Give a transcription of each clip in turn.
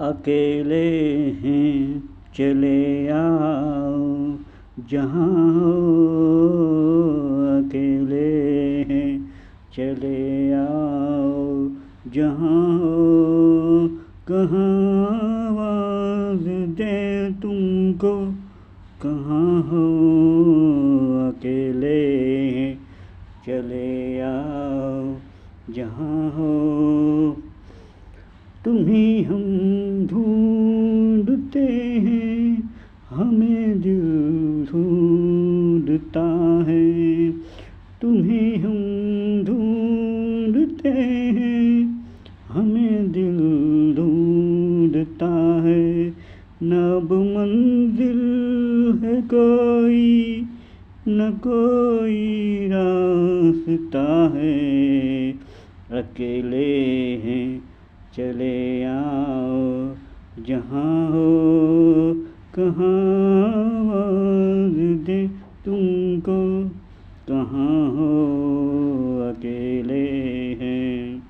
अकेले हैं चले आओ जहाँ हो, अकेले हैं चले आओ जहाँ हो, कहाँ आवाज़ दे तुमको, कहाँ हो, अकेले हैं चले आओ जहाँ हो। तुम्हीं हम ढूंढते हैं, हमें दिल ढूंढता है। तुम्हीं हम ढूंढते हैं, हमें दिल ढूंढता है। न अब मंजिल है कोई, न कोई रास्ता है। अकेले हैं चले आओ जहाँ हो, कहाँ आवाज़ दे तुमको, कहाँ हो, अकेले हैं।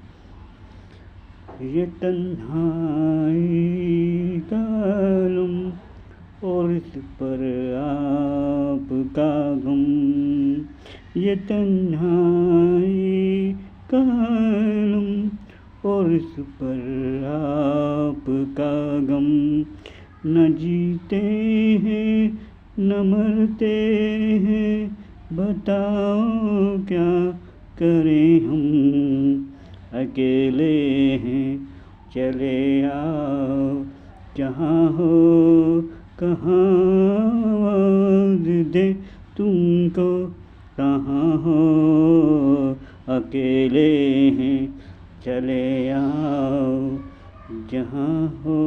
ये तन्हाई का आलम और इस पर आपका गम, ये तन्हाई का आलम और इस पर आपका गम। न जीते हैं न मरते हैं, बताओ क्या करें हम। अकेले हैं चले आओ जहाँ हो, कहाँ आवाज़ दे तुमको, कहाँ हो, अकेले हैं चले आओ जहाँ हो।